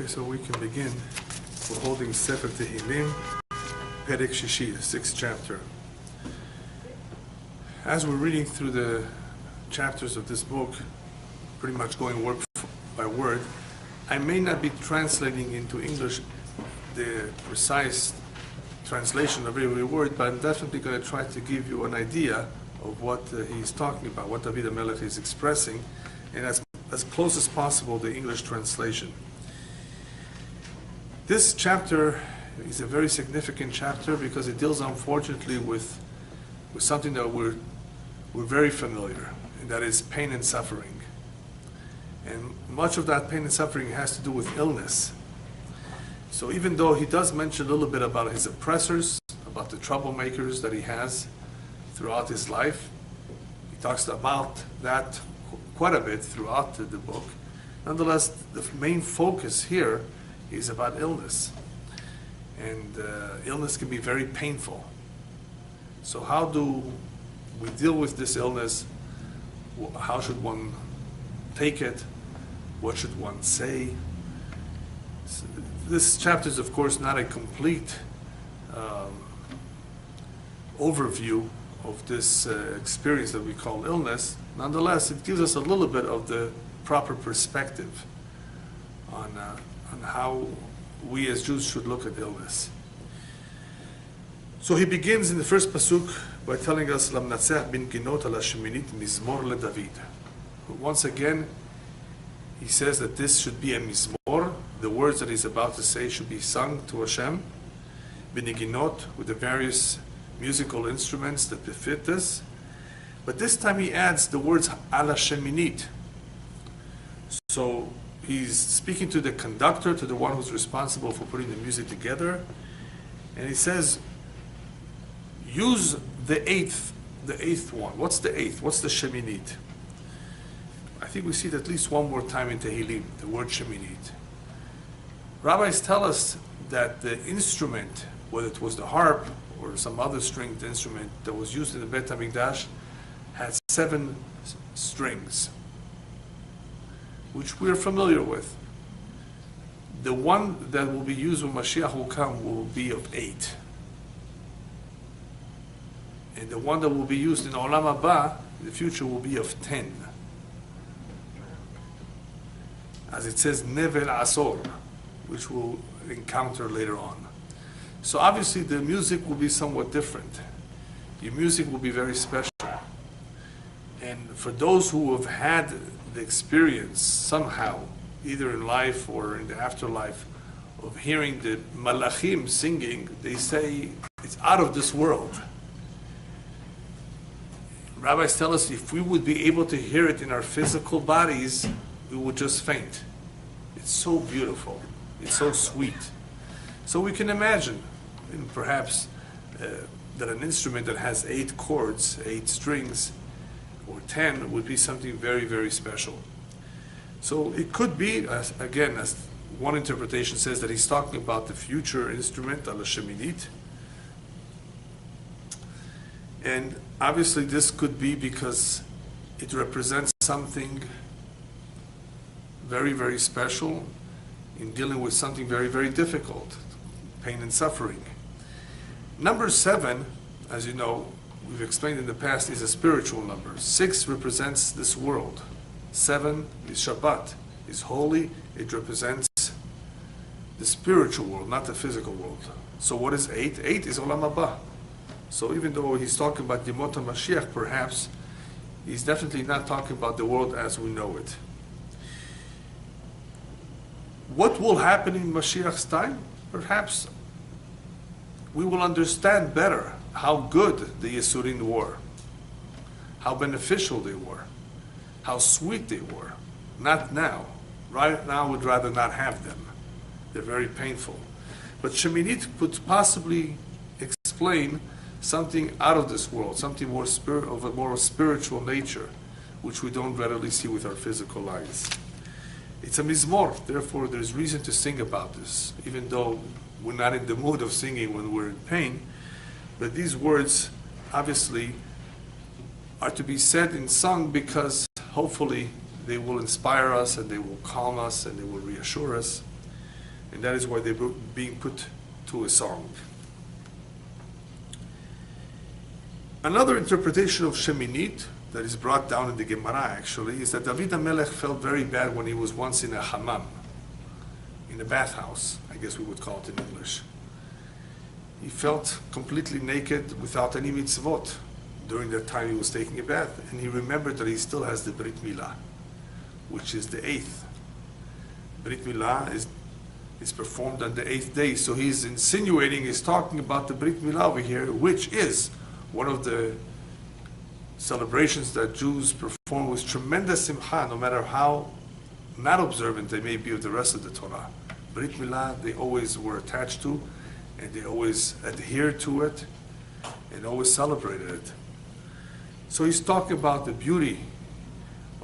Okay, so we can begin. We're holding Sefer Tehilim, Perek Shishi, the 6th chapter. As we're reading through the chapters of this book, pretty much going word by word, I may not be translating into English the precise translation of every word, but I'm definitely going to try to give you an idea of what he's talking about, what David HaMelech is expressing, and as close as possible the English translation. This chapter is a very significant chapter because it deals, unfortunately, with something that we're very familiar, and that is pain and suffering. And much of that pain and suffering has to do with illness. So even though he does mention a little bit about his oppressors, about the troublemakers that he has throughout his life, he talks about that quite a bit throughout the book. Nonetheless, the main focus here is about illness. And illness can be very painful. So how do we deal with this illness? How should one take it? What should one say? So this chapter is, of course, not a complete overview of this experience that we call illness. Nonetheless, it gives us a little bit of the proper perspective on how we as Jews should look at illness. So he begins in the first pasuk by telling us, "Lamnatzeh bin ginot ala sheminit mizmor leDavid." Once again, he says that this should be a mizmor. The words that he's about to say should be sung to Hashem, biniginot, with the various musical instruments that befit this. But this time he adds the words ala sheminit. So he's speaking to the conductor, to the one who's responsible for putting the music together, and he says, use the eighth one. What's the eighth? What's the sheminit? I think we see it at least one more time in Tehilim, the word sheminit. Rabbis tell us that the instrument, whether it was the harp or some other stringed instrument that was used in the Beit HaMikdash, had 7 strings, which we're familiar with. The one that will be used when Mashiach will come will be of 8. And the one that will be used in Olam Haba, in the future, will be of 10. As it says, Nevel Asor, which we'll encounter later on. So obviously the music will be somewhat different. The music will be very special. And for those who have had the experience somehow, either in life or in the afterlife, of hearing the malachim singing, they say it's out of this world. Rabbis tell us if we would be able to hear it in our physical bodies, we would just faint. It's so beautiful. It's so sweet. So we can imagine, and perhaps, that an instrument that has 8 chords, 8 strings, or 10 would be something very, very special. So it could be, as one interpretation says, that he's talking about the future instrument, ala sheminit. And obviously this could be because it represents something very, very special in dealing with something very, very difficult, pain and suffering. Number 7, as you know, we've explained in the past, is a spiritual number. 6 represents this world. 7 is Shabbat, is holy. It represents the spiritual world, not the physical world. So what is 8? 8 is Olam Haba. So even though he's talking about Yemot HaMashiach, perhaps, he's definitely not talking about the world as we know it. What will happen in Mashiach's time? Perhaps we will understand better how good the Yisurin were, how beneficial they were, how sweet they were. Not now. Right now we'd rather not have them. They're very painful. But Sheminit could possibly explain something out of this world, something more of a more spiritual nature, which we don't readily see with our physical eyes. It's a mizmor, therefore there's reason to sing about this, even though we're not in the mood of singing when we're in pain. But these words, obviously, are to be said and sung because hopefully they will inspire us and they will calm us and they will reassure us. And that is why they were being put to a song. Another interpretation of Sheminit that is brought down in the Gemara actually is that David HaMelech felt very bad when he was once in a hammam, in a bathhouse, I guess we would call it in English. He felt completely naked without any mitzvot during that time he was taking a bath, and he remembered that he still has the Brit Milah, which is the 8th. Brit Milah is performed on the 8th day, so he's insinuating, he's talking about the Brit Milah over here, which is one of the celebrations that Jews perform with tremendous simcha, no matter how not observant they may be of the rest of the Torah. Brit Milah, they always were attached to, and they always adhered to it, and always celebrated it. So he's talking about the beauty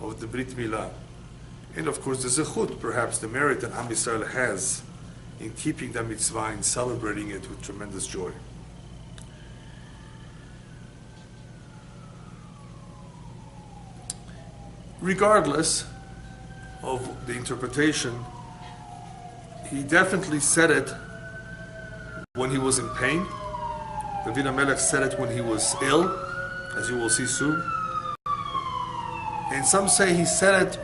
of the Brit Milah. And of course the zechut, perhaps the merit that Am Yisrael has in keeping the mitzvah and celebrating it with tremendous joy. Regardless of the interpretation, he definitely said it when he was in pain. David HaMelech said it when he was ill, as you will see soon. And some say he said it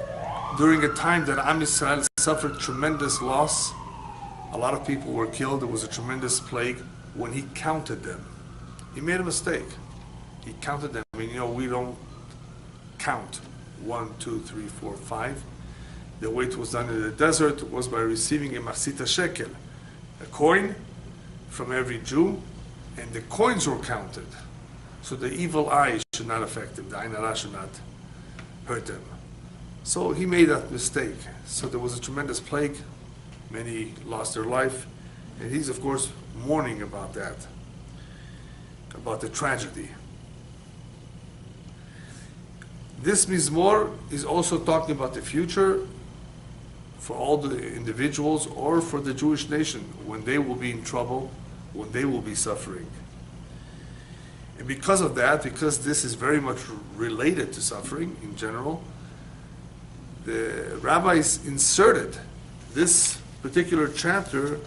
during a time that Am Yisrael suffered tremendous loss. A lot of people were killed. There was a tremendous plague. When he counted them, he made a mistake. He counted them. I mean, we don't count 1, 2, 3, 4, 5. The way it was done in the desert was by receiving a masita shekel, a coin from every Jew, and the coins were counted. So the evil eye should not affect them. The Ain Hara should not hurt them. So he made that mistake. So there was a tremendous plague. Many lost their life. And he's, of course, mourning about that, about the tragedy. This Mizmor is also talking about the future for all the individuals or for the Jewish nation when they will be in trouble, when they will be suffering. And because of that, because this is very much related to suffering in general, the rabbis inserted this particular chapter.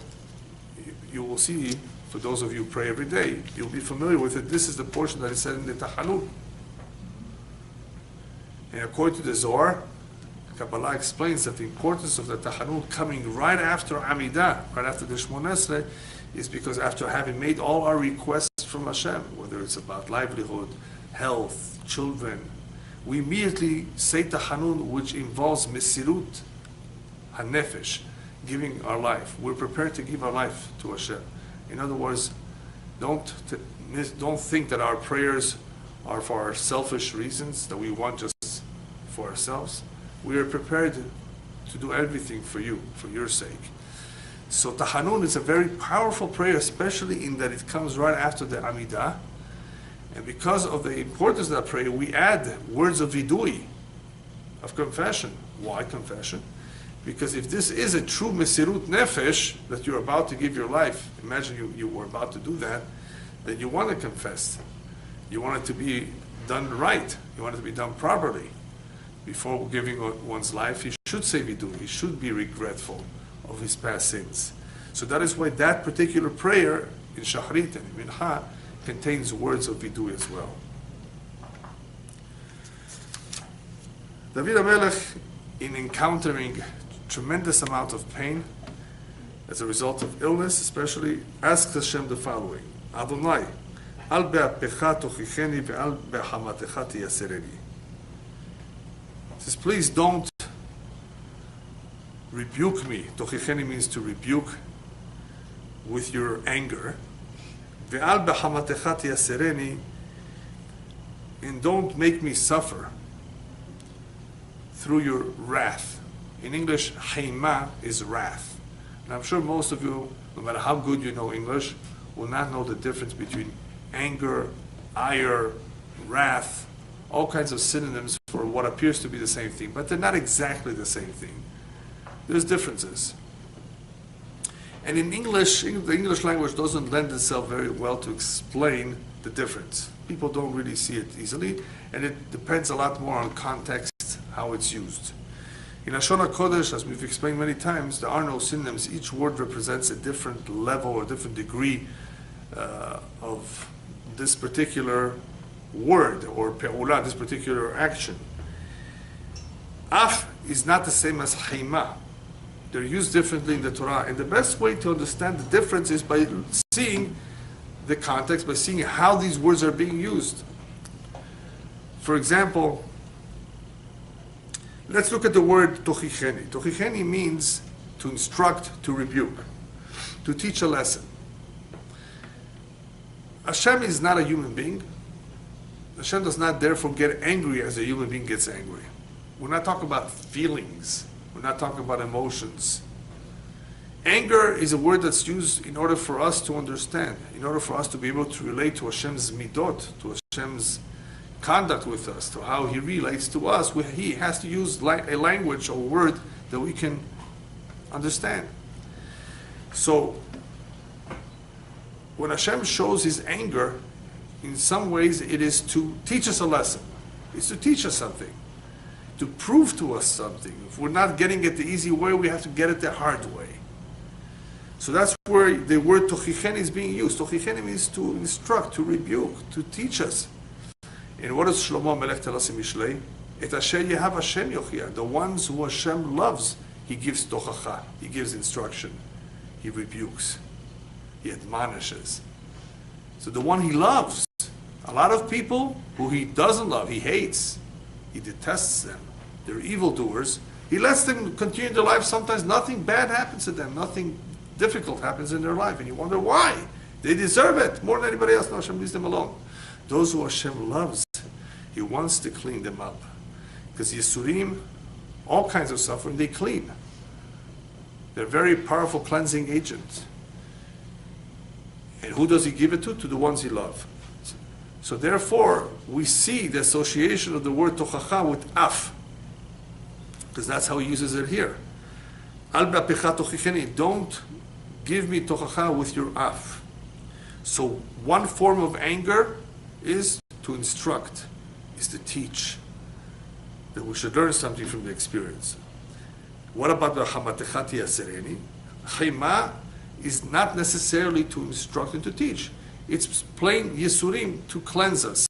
You will see, for those of you who pray every day, you'll be familiar with it. This is the portion that is said in the Tachanun. And according to the Zohar, Kabbalah explains that the importance of the Tachanun coming right after Amidah, right after the Shmona Esrei, is because after having made all our requests from Hashem, whether it's about livelihood, health, children, we immediately say Tachanun, which involves Mesirut HaNefesh, giving our life. We're prepared to give our life to Hashem. In other words, don't think that our prayers are for our selfish reasons, that we want just for ourselves. We are prepared to do everything for you, for your sake. So Tachanun is a very powerful prayer, especially in that it comes right after the Amidah. And because of the importance of that prayer, we add words of vidui, of confession. Why confession? Because if this is a true Mesirut Nefesh, that you're about to give your life, imagine you were about to do that, then you want to confess. You want it to be done right. You want it to be done properly. Before giving one's life, he should say vidui. He should be regretful of his past sins. So that is why that particular prayer in Shachrit and Mincha contains words of vidui as well. David HaMelech, in encountering tremendous amount of pain as a result of illness, especially, asked Hashem the following: Adonai, al be'apecha tochicheni ve'al be'hamatecha tiyasereni. Says, please don't rebuke me. Tochicheni means to rebuke with your anger. Ve'al be'hamatecha tiyasereni, and don't make me suffer through your wrath. In English, chema is wrath. And I'm sure most of you, no matter how good you know English, will not know the difference between anger, ire, wrath, all kinds of synonyms for what appears to be the same thing, but they're not exactly the same thing. There's differences. And in English, the English language doesn't lend itself very well to explain the difference. People don't really see it easily, and it depends a lot more on context, how it's used. In Lashon HaKodesh, as we've explained many times, there are no synonyms. Each word represents a different level or different degree of this particular word or pe'ula, this particular action. Af is not the same as chema. They're used differently in the Torah. And the best way to understand the difference is by seeing the context, by seeing how these words are being used. For example, let's look at the word tochicheni. Tochicheni means to instruct, to rebuke, to teach a lesson. Hashem is not a human being. Hashem does not therefore get angry as a human being gets angry. We're not talking about feelings. We're not talking about emotions. Anger is a word that's used in order for us to understand, in order for us to be able to relate to Hashem's midot, to Hashem's conduct with us, to how He relates to us. He has to use a language or a word that we can understand. So, when Hashem shows His anger, in some ways it is to teach us a lesson. It's to teach us something, to prove to us something. If we're not getting it the easy way, we have to get it the hard way. So that's where the word tochichen is being used. Tochichen means to instruct, to rebuke, to teach us. And what does Shlomo Melech tell us in Mishlei? Et asher yehav Hashem yochia. The ones who Hashem loves, He gives tochacha. He gives instruction. He rebukes. He admonishes. So the one He loves, a lot of people who He doesn't love, He hates, He detests them. They're evildoers. He lets them continue their life. Sometimes nothing bad happens to them. Nothing difficult happens in their life. And you wonder why. They deserve it more than anybody else. No, Hashem leaves them alone. Those who Hashem loves, He wants to clean them up. Because Yisurim, all kinds of suffering, they clean. They're very powerful cleansing agents. And who does He give it to? To the ones He loves. So therefore, we see the association of the word tochacha with af. Because that's how He uses it here. Al ba'pecha tochicheni. Don't give me tochacha with your af. So one form of anger is to instruct, is to teach. That we should learn something from the experience. What about the chamatechati asereni? Chema is not necessarily to instruct and to teach. It's plain Yisurim to cleanse us.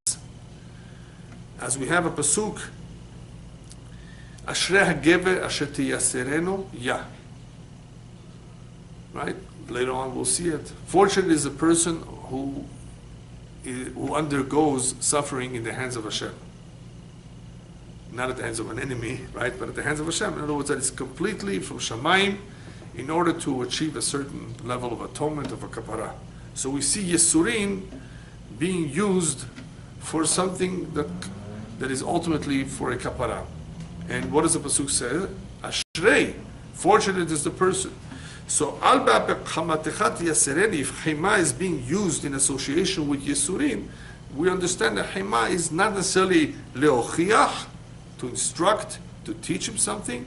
As we have a pasuk, Ashrei hagever asher tiyaserenu ya. Right? Later on we'll see it. Fortunate is a person who undergoes suffering in the hands of Hashem. Not at the hands of an enemy, right? But at the hands of Hashem. In other words, that it's completely from Shamayim in order to achieve a certain level of atonement, of a kapara. So we see Yisurim being used for something that is ultimately for a kapara. And what does the pasuk say? Ashrei, fortunate is the person. So al ba'chamatechat yasereni, if chema is being used in association with Yisurim, we understand that chema is not necessarily leochiach, to instruct, to teach him something.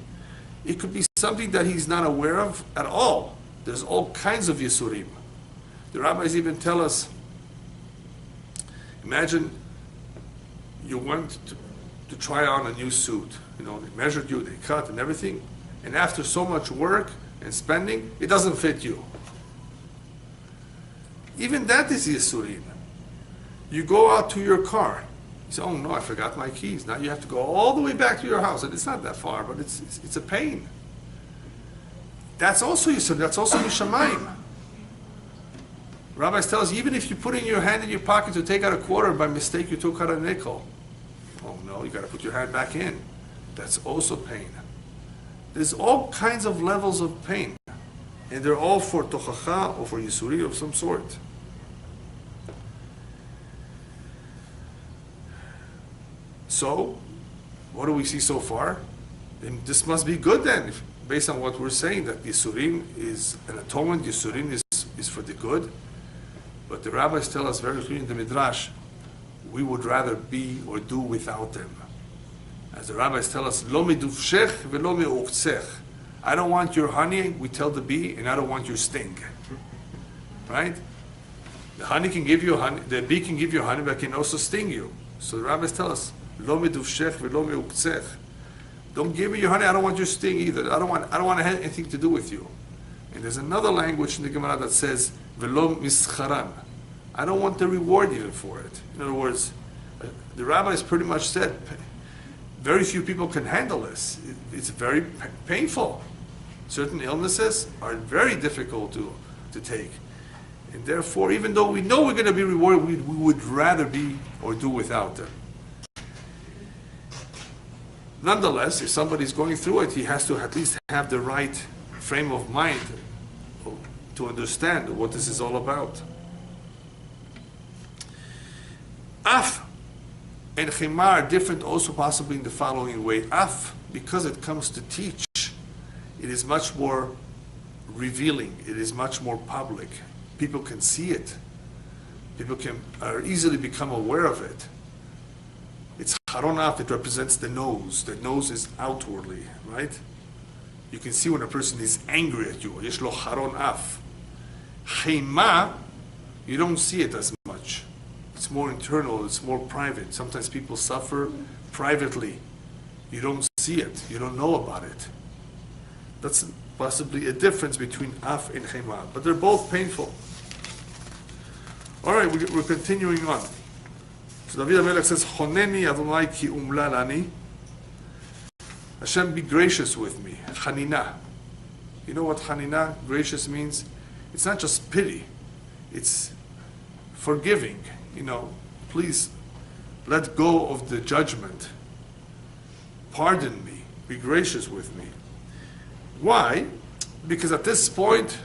It could be something that he's not aware of at all. There's all kinds of Yisurim. The rabbis even tell us, imagine you went to try on a new suit. You know, they measured you, they cut and everything. And after so much work and spending, it doesn't fit you. Even that is Yisurim. You go out to your car. You say, oh no, I forgot my keys. Now you have to go all the way back to your house. And it's not that far, but it's a pain. That's also Yisurim. That's also Mishamayim. Rabbis tell us, even if you put in your hand in your pocket to take out a quarter, and by mistake you took out a nickel. Oh no, you got to put your hand back in. That's also pain. There's all kinds of levels of pain. And they're all for tochacha or for yisuri of some sort. So, what do we see so far? And this must be good then, based on what we're saying, that yisurim is an atonement, yisurim is for the good. But the rabbis tell us very clearly in the Midrash, we would rather be or do without them. As the rabbis tell us, Lo miduvshech velo me'uktzech. I don't want your honey, we tell the bee, and I don't want your sting. Right? The honey can give you honey, the bee can give you honey, but can also sting you. So the rabbis tell us, Lo miduvshech velo me'uktzech. Don't give me your honey, I don't want your sting either. I don't want to have anything to do with you. And there's another language in the Gemara that says, Velo mischaran. I don't want the reward even for it. In other words, the rabbis pretty much said, very few people can handle this. It's very painful. Certain illnesses are very difficult to take. And therefore, even though we know we're going to be rewarded, we would rather be or do without them. Nonetheless, if somebody's going through it, he has to at least have the right frame of mind to understand what this is all about. Af and chimar are different also possibly in the following way. Af, because it comes to teach, it is much more revealing. It is much more public. People can see it. People are easily become aware of it. It's charon af, it represents the nose. The nose is outwardly, right? You can see when a person is angry at you. Yesh lo charon af. Chema, you don't see it as much. It's more internal, it's more private. Sometimes people suffer privately. You don't see it, you don't know about it. That's possibly a difference between af and chema, but they're both painful. All right, we're continuing on. So David HaMelech says, Choneni Adonai ki umla lani. Hashem, be gracious with me. Chanina. You know what chanina, gracious, means? It's not just pity. It's forgiving. You know, please let go of the judgment. Pardon me. Be gracious with me. Why? Because at this point,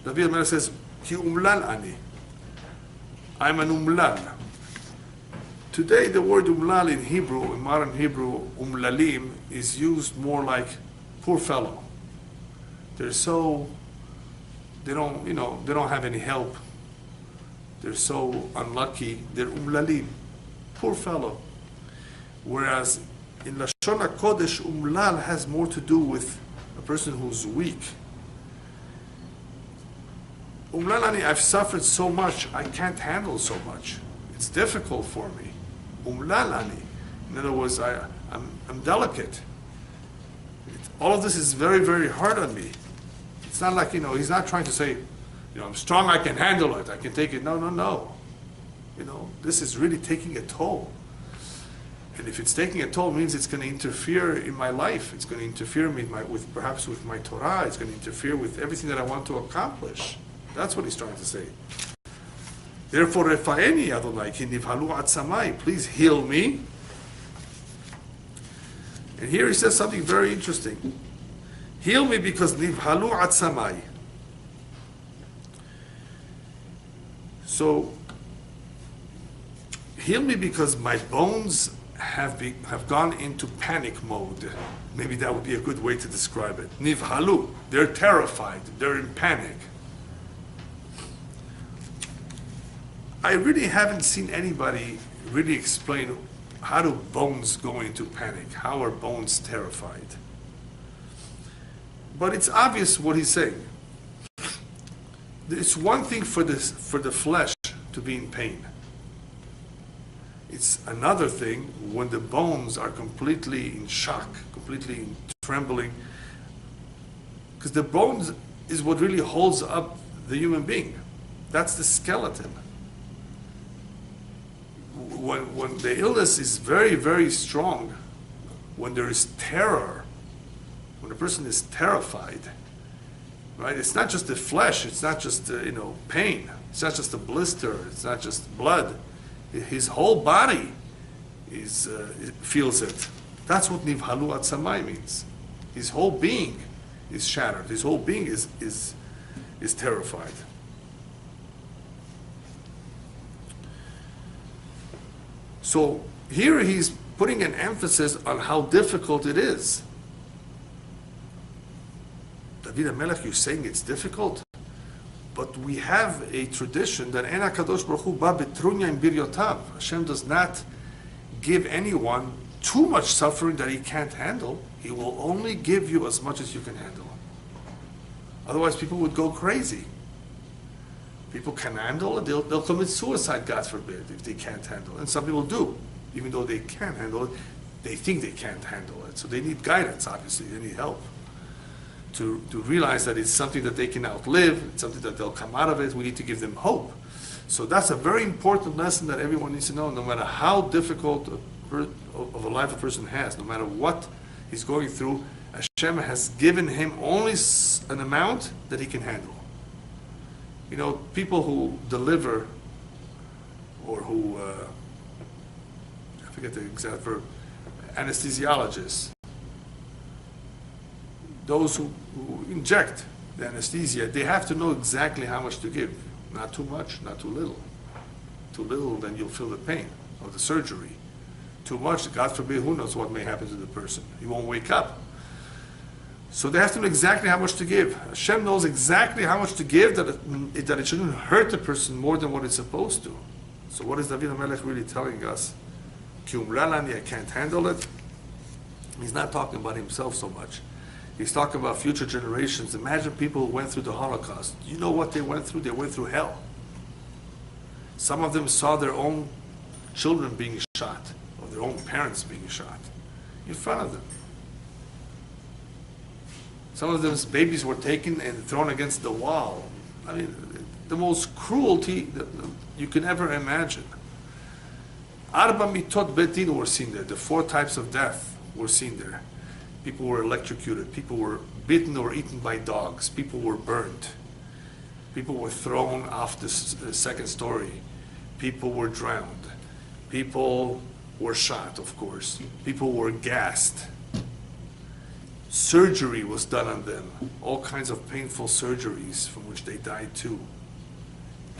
David HaMelech says, Ki umlal ani. I'm an umlal. Today, the word umlal in Hebrew, in modern Hebrew, umlalim, is used more like poor fellow. They're so, they don't have any help. They're so unlucky. They're umlalim, poor fellow. Whereas in Lashon HaKodesh, umlal has more to do with a person who's weak. Umlalani, I've suffered so much, I can't handle so much. It's difficult for me. Umlalani, in other words, I'm delicate. All of this is very, very hard on me. It's not like, he's not trying to say, I'm strong, I can handle it, I can take it. No. This is really taking a toll. And if it's taking a toll, it means it's going to interfere in my life. It's going to interfere perhaps with my Torah. It's going to interfere with everything that I want to accomplish. That's what he's trying to say. Therefore, Refa'eni Adonai ki nivhalu atzamai, please heal me. And here he says something very interesting. Heal me because nivhalu atzamai. So, heal me because my bones have gone into panic mode. Maybe that would be a good way to describe it. Nivhalu, they're terrified, they're in panic. I really haven't seen anybody really explain how do bones go into panic? How are bones terrified? But it's obvious what he's saying. It's one thing for the flesh to be in pain. It's another thing when the bones are completely in shock, completely in trembling. Because the bones is what really holds up the human being. That's the skeleton. When the illness is very, very strong, when there is terror, when a person is terrified, right? It's not just the flesh, it's not just pain, it's not just a blister, it's not just blood. His whole body feels it. That's what nivhalu atzamai means. His whole being is shattered. His whole being is terrified. So here he's putting an emphasis on how difficult it is. David HaMelech, you're saying it's difficult? But we have a tradition that En HaKadosh Baruch Hu ba betrunya im biryotav. Hashem does not give anyone too much suffering that he can't handle. He will only give you as much as you can handle. Otherwise, people would go crazy. People can handle it, they'll commit suicide, God forbid, if they can't handle it. And some people do, even though they can handle it. they think they can't handle it. So they need guidance, obviously, they need help to realize that it's something that they can outlive, it's something that they'll come out of it. We need to give them hope. So that's a very important lesson that everyone needs to know, no matter how difficult of a life a person has, no matter what he's going through, Hashem has given him only an amount that he can handle. You know, people who deliver, or who, I forget the exact verb, anesthesiologists, those who inject the anesthesia, they have to know exactly how much to give. Not too much, not too little. Too little, then you'll feel the pain of the surgery. Too much, God forbid, who knows what may happen to the person. He won't wake up. So they have to know exactly how much to give. Hashem knows exactly how much to give, that it shouldn't hurt the person more than what it's supposed to. So what is David HaMelech really telling us? Ki umralani, I can't handle it. He's not talking about himself so much. He's talking about future generations. Imagine people who went through the Holocaust. You know what they went through? They went through hell. Some of them saw their own children being shot, or their own parents being shot, in front of them. Some of them's babies were taken and thrown against the wall. I mean, the most cruelty that you can ever imagine. Arba mitot betin were seen there. The 4 types of death were seen there. People were electrocuted. People were bitten or eaten by dogs. People were burned. People were thrown off the second story. People were drowned. People were shot, of course. People were gassed. Surgery was done on them. All kinds of painful surgeries from which they died too.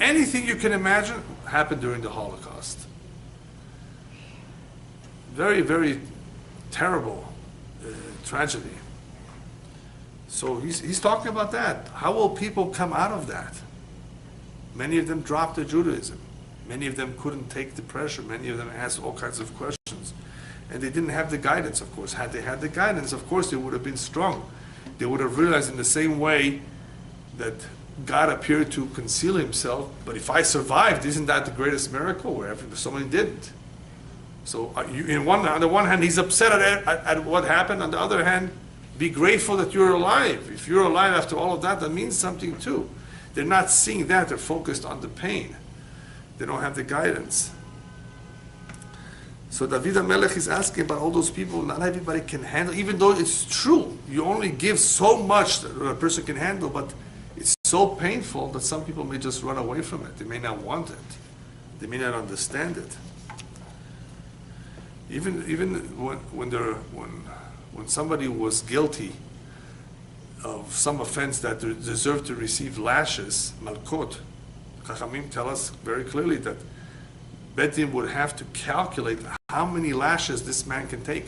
Anything you can imagine happened during the Holocaust. Very, very terrible tragedy. So he's talking about that. How will people come out of that? Many of them dropped their Judaism. Many of them couldn't take the pressure. Many of them asked all kinds of questions. And they didn't have the guidance, of course. Had they had the guidance, of course, they would have been strong. They would have realized in the same way that God appeared to conceal himself, but if I survived, isn't that the greatest miracle? Where somebody didn't. So on the one hand, he's upset at what happened. On the other hand, be grateful that you're alive. If you're alive after all of that, that means something too. They're not seeing that. They're focused on the pain. They don't have the guidance. So David HaMelech is asking about all those people. Not everybody can handle, even though it's true. You only give so much that a person can handle, but it's so painful that some people may just run away from it. They may not want it. They may not understand it. Even when somebody was guilty of some offense that deserved to receive lashes, malkot, Chachamim tell us very clearly that Beit Din would have to calculate how many lashes this man can take.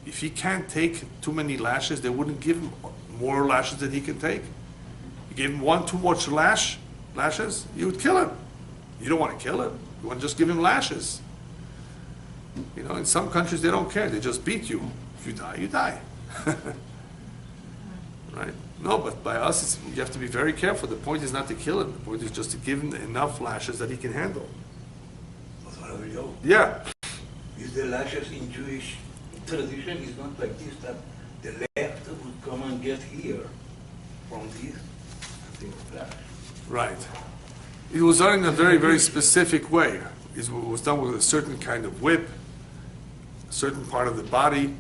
If he can't take too many lashes, they wouldn't give him more lashes than he can take. You gave him one too much lashes, you would kill him. You don't want to kill him. You want to just give him lashes. You know, in some countries they don't care. They just beat you. If you die, you die. Right? No, but by us, you have to be very careful. The point is not to kill him. The point is just to give him enough lashes that he can handle. Yeah. Is the lashes in Jewish tradition is not like this, that the left would come and get here from this lash. Right. It was done in a very, very specific way. It was done with a certain kind of whip, a certain part of the body,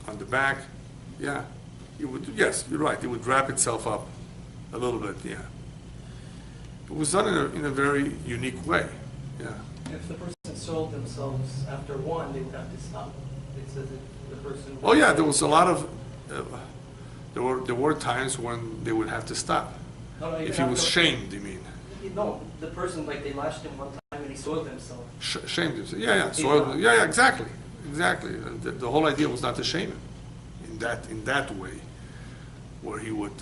on the back. Yeah. Yes, you're right. It would wrap itself up a little bit, yeah. It was done in a very unique way, yeah. If the person sold themselves after one, they would have to stop. It says that the person... Oh yeah, there was a lot of... there were times when they would have to stop. No, if he was shamed, you mean? No, the person, like, they lashed him one time and he soiled himself. Shamed himself, yeah, soiled, yeah, exactly. The whole idea was not to shame him in that way, where he would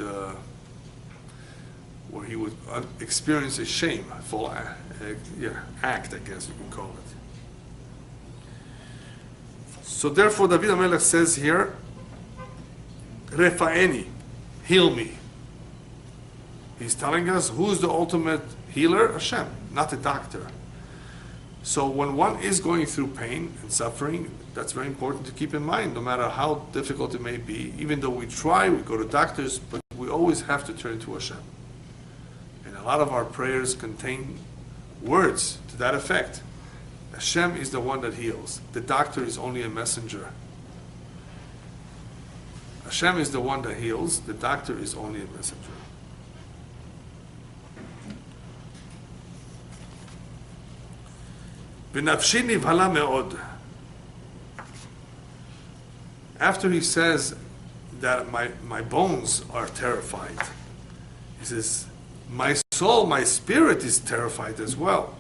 experience a shameful act, I guess you can call it. So therefore, David HaMelech says here, Refa'eni, heal me. He's telling us who's the ultimate healer? Hashem, not a doctor. So when one is going through pain and suffering, That's very important to keep in mind, no matter how difficult it may be. Even though we try, we go to doctors, but we always have to turn to Hashem. And a lot of our prayers contain words to that effect. Hashem is the one that heals. The doctor is only a messenger. Hashem is the one that heals. The doctor is only a messenger. V'nafshi nivhala me'od. After he says that my bones are terrified, he says, my soul, my spirit is terrified as well.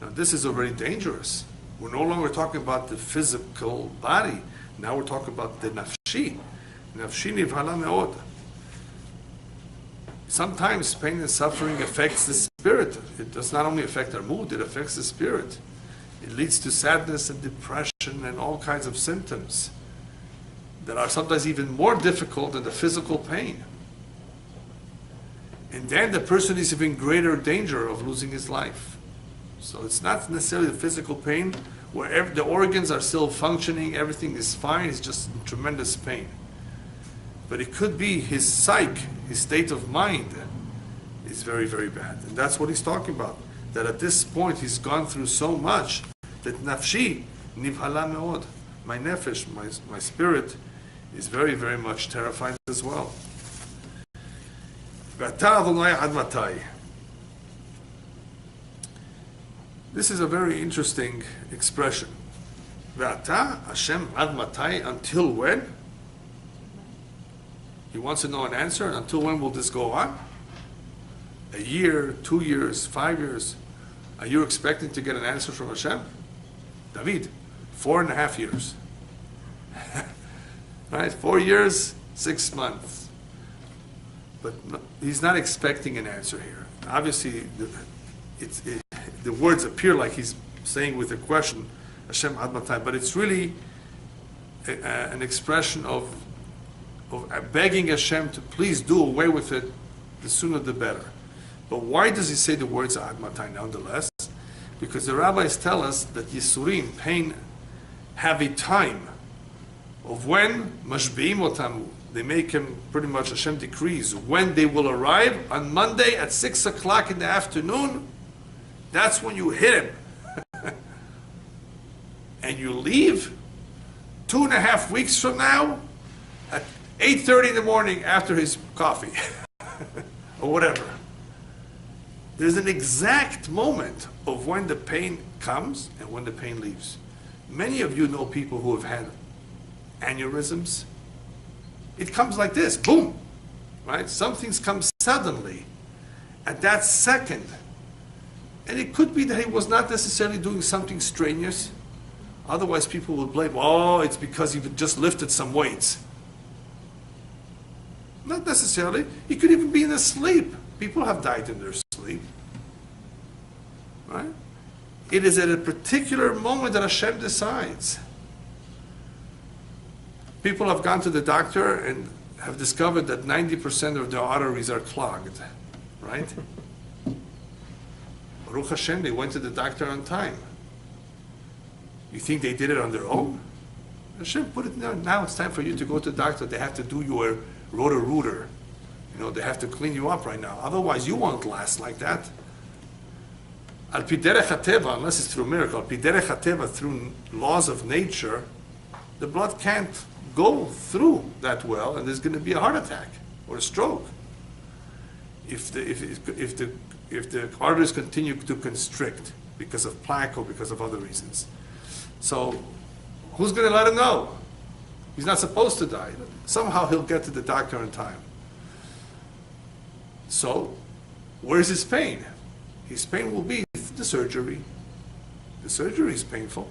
Now this is already dangerous. We're no longer talking about the physical body. Now we're talking about the nafshi. Nafshi nivhala me'od. Sometimes pain and suffering affects the spirit. It does not only affect our mood, it affects the spirit. It leads to sadness and depression and all kinds of symptoms that are sometimes even more difficult than the physical pain. And then the person is in greater danger of losing his life. So it's not necessarily the physical pain where the organs are still functioning, everything is fine, it's just tremendous pain. But it could be his psyche, his state of mind is very, very bad. And that's what he's talking about. That at this point he's gone through so much that nafshi nivhala me'od. My nefesh, my spirit, is very, very much terrified as well. This is a very interesting expression. Ve'ata Hashem ad matai, until when? He wants to know an answer. Until when will this go on? A year, 2 years, 5 years? Are you expecting to get an answer from Hashem? David, 4.5 years. Right? 4 years, 6 months. But no, he's not expecting an answer here. Obviously, the words appear like he's saying with a question, Hashem ad matai, but it's really an expression of begging Hashem to please do away with it, the sooner the better. But why does he say the words ad matai nonetheless? Because the rabbis tell us that Yisurim, pain, have a time of when mashbi'im otamu. They make him, pretty much Hashem decrees, when they will arrive on Monday at 6 o'clock in the afternoon, that's when you hit him. And you leave 2.5 weeks from now at 8:30 in the morning after his coffee, or whatever. There's an exact moment of when the pain comes and when the pain leaves. Many of you know people who have had aneurysms. It comes like this, boom, right? Some things come suddenly, at that second. And it could be that he was not necessarily doing something strenuous. Otherwise people would blame, oh, it's because he just lifted some weights. Not necessarily. He could even be in his sleep. People have died in their sleep. Right? It is at a particular moment that Hashem decides. People have gone to the doctor and have discovered that 90% of their arteries are clogged. Right? Baruch Hashem, they went to the doctor on time. You think they did it on their own? Hashem put it there. Now it's time for you to go to the doctor. They have to do your rotor-rooter. You know, they have to clean you up right now. Otherwise, you won't last like that. Al pi derech hateva, unless it's through a miracle, al pi derech hateva, through laws of nature, the blood can't go through that well, and there's going to be a heart attack or a stroke. If the arteries continue to constrict because of plaque or because of other reasons. So, who's going to let him know? He's not supposed to die. Somehow he'll get to the doctor in time. So, where's his pain? His pain will be the surgery. The surgery is painful.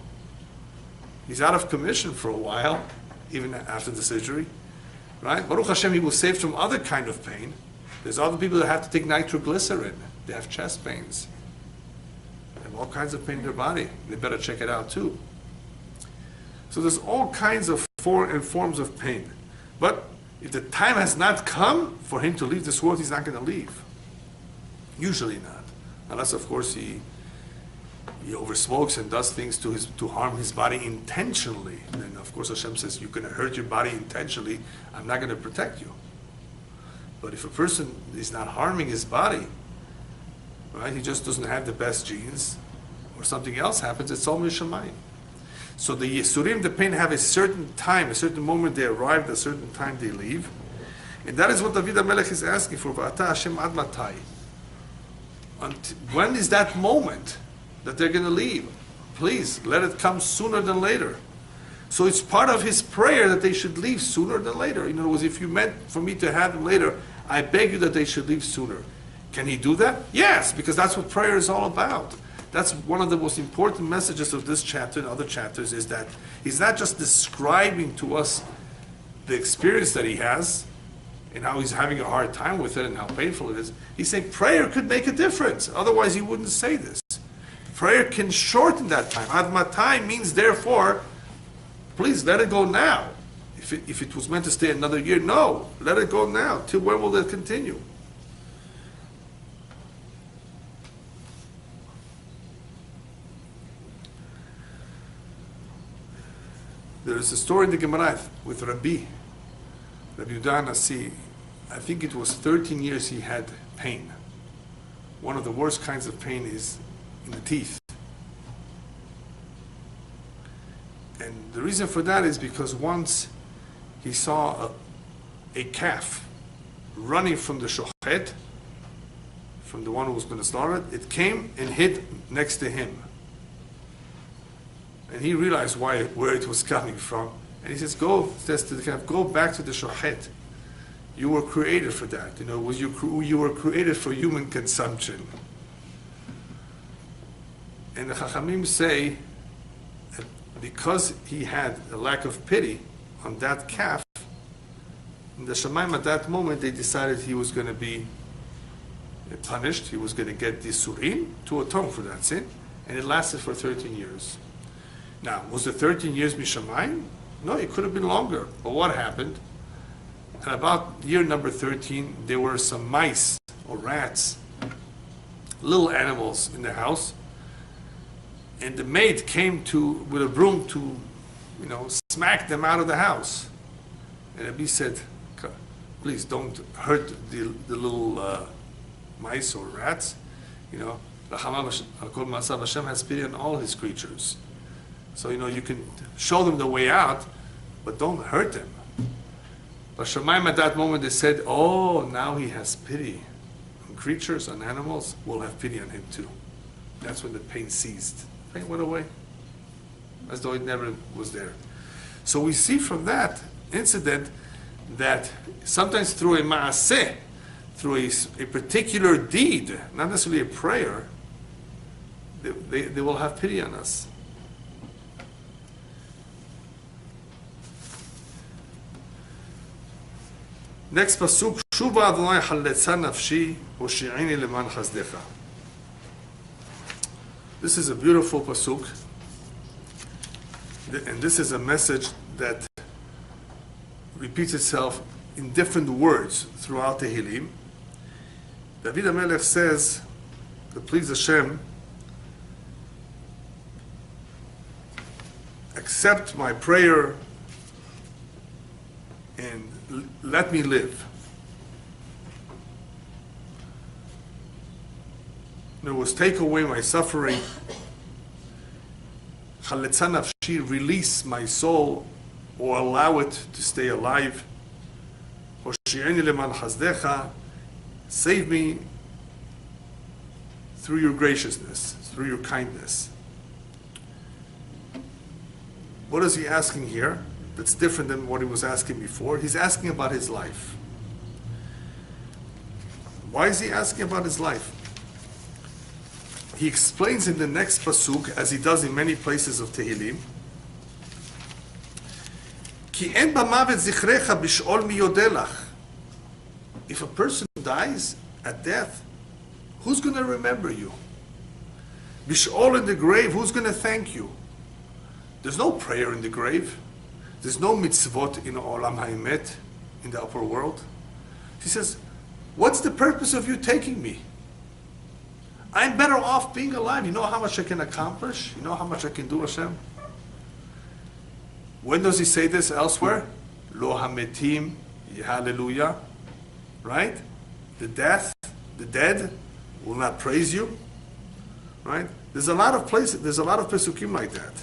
He's out of commission for a while, even after the surgery. Right? Baruch Hashem, he was saved from other kind of pain. There's other people that have to take nitroglycerin. They have chest pains. They have all kinds of pain in their body. They better check it out too. So there's all kinds of forms of pain. But if the time has not come for him to leave this world, he's not going to leave. Usually not. Unless, of course, he he oversmokes and does things to harm his body intentionally, then of course Hashem says, you're going to hurt your body intentionally, I'm not going to protect you. But if a person is not harming his body, right, he just doesn't have the best genes, or something else happens, it's all Mishamayim. So the Yisurim, the pain, have a certain time, a certain moment they arrive, a certain time they leave. And that is what David HaMelech is asking for. V'ata Hashem ad matai. When is that moment that they're going to leave? Please, let it come sooner than later. So it's part of his prayer that they should leave sooner than later. In other words, if you meant for me to have them later, I beg you that they should leave sooner. Can he do that? Yes, because that's what prayer is all about. That's one of the most important messages of this chapter and other chapters, is that he's not just describing to us the experience that he has and how he's having a hard time with it and how painful it is. He's saying prayer could make a difference. Otherwise he wouldn't say this. Prayer can shorten that time. Ad matai means therefore, please let it go now. If it was meant to stay another year, no, let it go now. Till when will it continue? There is a story in the Gemara with Rabbi Yehuda Nasi. I think it was 13 years he had pain. One of the worst kinds of pain is in the teeth. And the reason for that is because once he saw a calf running from the shochet, from the one who was going to slaughter it. It came and hid next to him. And he realized where it was coming from. And he says to the calf, go back to the shochet. You were created for that. You know, you were created for human consumption. And the Chachamim say that because he had a lack of pity on that calf, in the Shemaim at that moment they decided he was going to be punished. He was going to get the Surim to atone for that sin. And it lasted for 13 years. Now, was the 13 years Mishamayim? No, it could have been longer. But what happened? At about year number 13, there were some mice or rats, little animals in the house, and the maid came with a broom to, smack them out of the house. And Rabbi said, please don't hurt the little mice or rats. Hashem has pity on all his creatures. So, you can show them the way out, but don't hurt them. But Shemaim at that moment, they said, oh, now he has pity on creatures, on animals, we'll have pity on him too. That's when the pain ceased. Pain went away, as though it never was there. So we see from that incident that sometimes through a ma'aseh, through a particular deed, not necessarily a prayer, they will have pity on us. Next pasuk, Shuva Adonai chaletza nafshi, hoshi'ini leman chazdecha. This is a beautiful pasuk, and this is a message that repeats itself in different words throughout Tehilim. David HaMelech says, to please Hashem, accept my prayer and let me live. In other words, take away my suffering. Chaletza nafshi, release my soul or allow it to stay alive. Hoshi'eni leman chazdecha, save me through your graciousness, through your kindness. What is he asking here? That's different than what he was asking before. He's asking about his life. Why is he asking about his life? He explains in the next pasuk, as he does in many places of Tehilim, Ki en b'mavet zichrecha b'sh'ol mi yodelach. If a person dies at death, who's going to remember you? B'sh'ol in the grave, who's going to thank you? There's no prayer in the grave. There's no mitzvot in Olam HaEmet, in the upper world. He says, what's the purpose of you taking me? I'm better off being alive. You know how much I can accomplish? You know how much I can do, Hashem? When does he say this elsewhere? Lo hametim, hallelujah. Right? The dead will not praise you. Right? There's a lot of places, there's a lot of pesukim like that.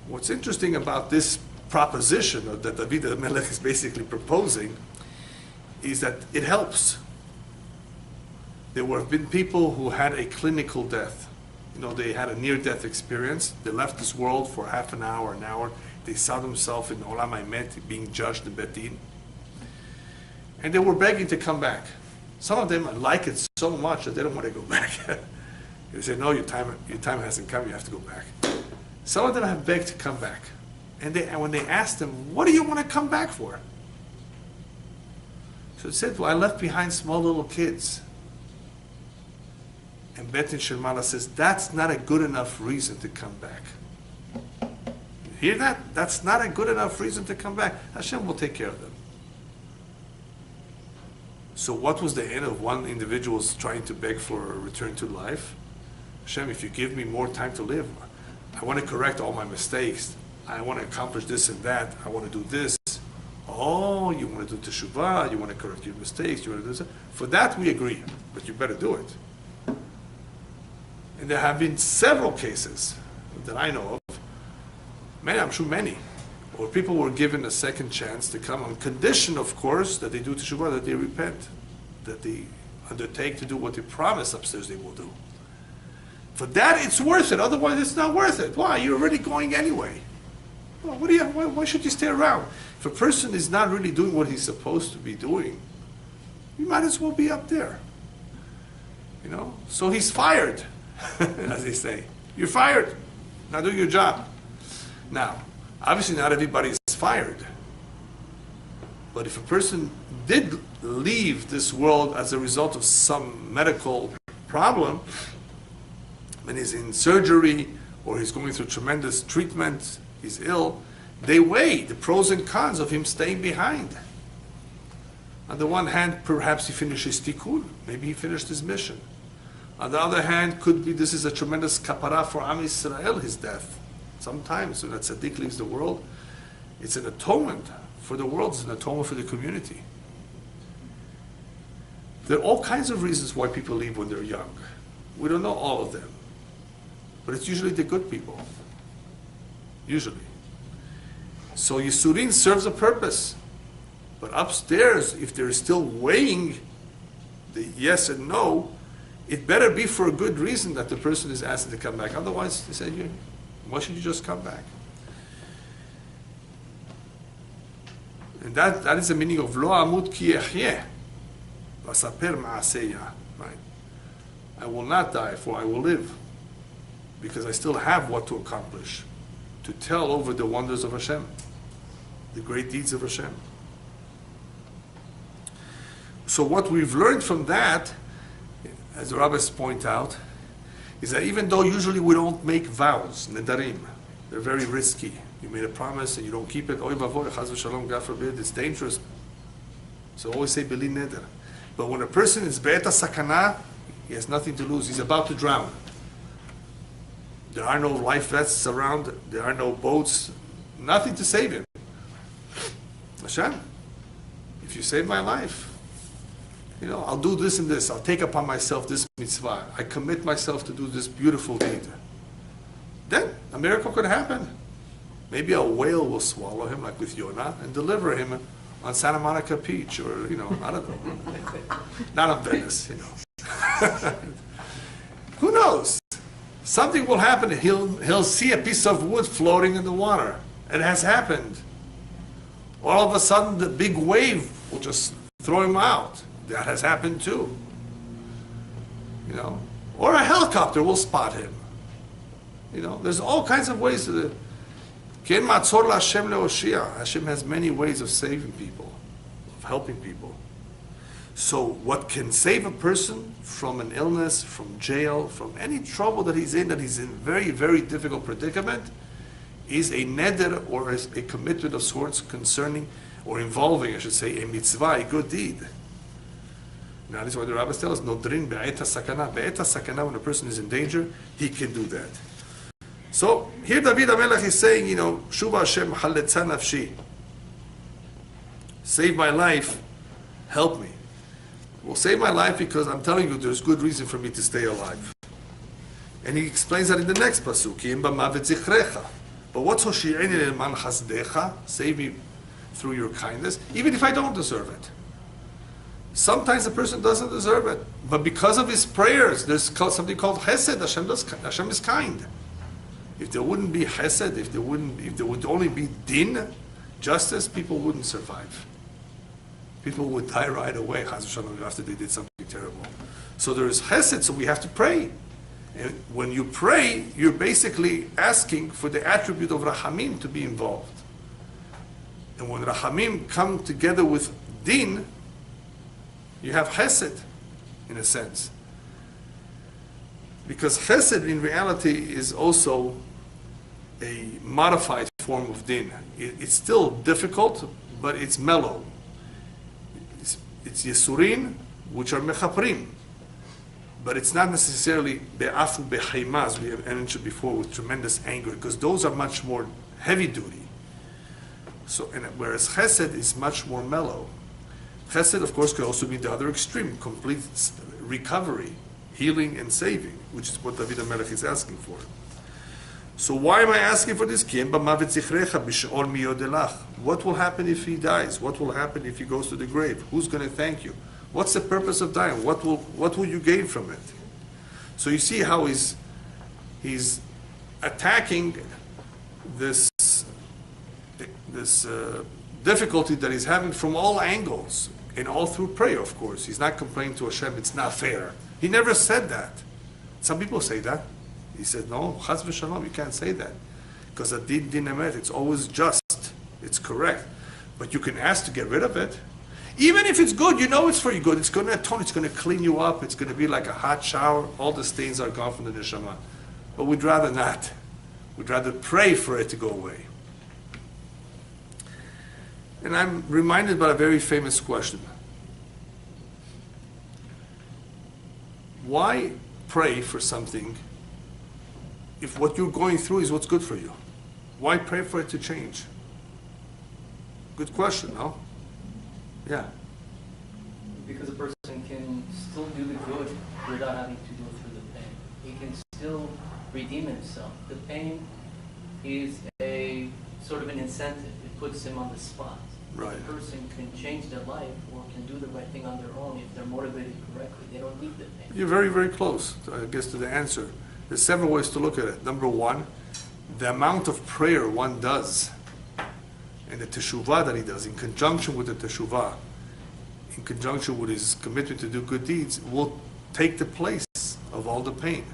What's interesting about this proposition that David Melech is basically proposing is that it helps. There have been people who had a clinical death. You know, they had a near-death experience. They left this world for half an hour. They saw themselves in Olam Ha'emet being judged in Bet Din. And they were begging to come back. Some of them like it so much that they don't want to go back. They say, no, your time hasn't come, you have to go back. Some of them have begged to come back. And when they asked them, what do you want to come back for? So it said, well, I left behind small little kids. And Betin Shermala says, that's not a good enough reason to come back. You hear that? That's not a good enough reason to come back. Hashem will take care of them. So what was the end of one individual trying to beg for a return to life? Hashem, if you give me more time to live, I want to correct all my mistakes. I want to accomplish this and that. I want to do this. Oh, you want to do teshuvah, you want to correct your mistakes, you want to do this. For that we agree, but you better do it. And there have been several cases that I know of, I'm sure many, where people were given a second chance to come on condition, of course, that they do teshuvah, that they repent, that they undertake to do what they promise upstairs they will do. For that, it's worth it. Otherwise, it's not worth it. Why? You're already going anyway. Well, why should you stay around? If a person is not really doing what he's supposed to be doing, you might as well be up there. You know? So he's fired, as they say. You're fired. Now do your job. Now, obviously not everybody is fired. But if a person did leave this world as a result of some medical problem, and he's in surgery, or he's going through tremendous treatment, he's ill, they weigh the pros and cons of him staying behind. On the one hand, perhaps he finished his tikkun, maybe he finished his mission. On the other hand, could be this is a tremendous kapara for Am Yisrael, his death. Sometimes when a tzaddik leaves the world, it's an atonement for the world, it's an atonement for the community. There are all kinds of reasons why people leave when they're young. We don't know all of them. But it's usually the good people. Usually. So Yisurin serves a purpose. But upstairs, if they're still weighing the yes and no, it better be for a good reason that the person is asked to come back. Otherwise, they say, why should you just come back? And that is the meaning of Lo amut ki ehyeh, vasaper ma'aseya. Right? I will not die, for I will live. Because I still have what to accomplish, to tell over the wonders of Hashem, the great deeds of Hashem. So what we've learned from that, as the rabbis point out, is that even though usually we don't make vows, nedarim, they're very risky. You made a promise and you don't keep it, oy vavoy, chaz v'shalom, God forbid, it's dangerous. So always say beli neder. But when a person is be'et sakana, he has nothing to lose. He's about to drown. There are no life vests around. There are no boats. Nothing to save him. Hashem, if you save my life, I'll do this and this. I'll take upon myself this mitzvah. I commit myself to do this beautiful deed. Then a miracle could happen. Maybe a whale will swallow him, like with Yonah, and deliver him on Santa Monica Beach, or I don't know, not on Venice. Who knows? Something will happen. He'll see a piece of wood floating in the water. It has happened. All of a sudden, the big wave will just throw him out. That has happened too. Or a helicopter will spot him. There's all kinds of ways to. Hashem has many ways of saving people, of helping people. So what can save a person from an illness, from jail, from any trouble that he's in very, very difficult predicament, is a neder, or a commitment of sorts concerning, or involving, I should say, a mitzvah, a good deed. And that is why the rabbis tell us, Nodrin be'eta sakana. Be'eta sakana, when a person is in danger, he can do that. So here David HaMelech is saying, Shuva Hashem chaletza nafshi. Save my life, help me. Well, save my life because I'm telling you there's good reason for me to stay alive. And he explains that in the next pasuk. But what's Hoshi'eni le'man chasdecha? Save me through your kindness, even if I don't deserve it. Sometimes the person doesn't deserve it, but because of his prayers, there's something called Hesed. Hashem is kind. If there wouldn't be Hesed, if there would only be Din, justice, people wouldn't survive. People would die right away, Chas v'shalom, after they did something terrible. So there is Hesed, so we have to pray. And when you pray, you're basically asking for the attribute of Rahamim to be involved. And when Rahamim come together with Din, you have Chesed, in a sense. Because Chesed, in reality, is also a modified form of Din. It's still difficult, but it's mellow. It's Yesurin, which are Mechaprim. But it's not necessarily Be'afu Be'chaima, as we have mentioned before, with tremendous anger, because those are much more heavy duty. So, whereas Chesed is much more mellow. Chesed, of course, could also be the other extreme, complete recovery, healing and saving, which is what David HaMelech is asking for. So why am I asking for this? What will happen if he dies? What will happen if he goes to the grave? Who's going to thank you? What's the purpose of dying? What will you gain from it? So you see how he's attacking this difficulty that he's having from all angles, and all through prayer, of course. He's not complaining to Hashem, it's not fair. He never said that. Some people say that. He said, no, Chas v'shalom, you can't say that. Because adin din emet, it's always just, it's correct. But you can ask to get rid of it. Even if it's good, you know it's for your good. It's going to atone, it's going to clean you up, it's going to be like a hot shower, all the stains are gone from the neshama. But we'd rather not. We'd rather pray for it to go away. And I'm reminded by a very famous question. Why pray for something if what you're going through is what's good for you? Why pray for it to change? Good question, no? Yeah. Because a person can still do the good without having to go through the pain. He can still redeem himself. The pain is a sort of an incentive. It puts him on the spot. Right. The person can change their life or can do the right thing on their own if they're motivated correctly. They don't need the pain. You're very, very close, I guess, to the answer. There's several ways to look at it. Number one, the amount of prayer one does and the teshuvah that he does in conjunction with the teshuvah, in conjunction with his commitment to do good deeds, will take the place of all the pain.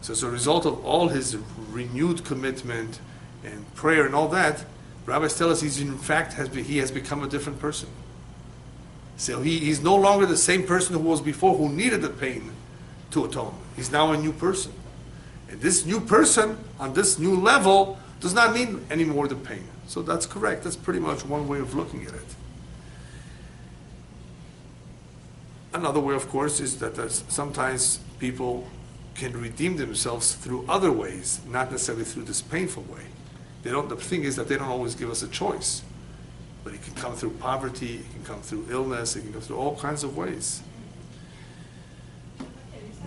So as a result of all his renewed commitment and prayer and all that, rabbis tell us he has become a different person. So he's no longer the same person who was before, who needed the pain to atone. He's now a new person. And this new person, on this new level, does not need any more the pain. So that's correct. That's pretty much one way of looking at it. Another way, of course, is that sometimes people can redeem themselves through other ways, not necessarily through this painful way. The thing is that they don't always give us a choice. But it can come through poverty, it can come through illness, it can come through all kinds of ways.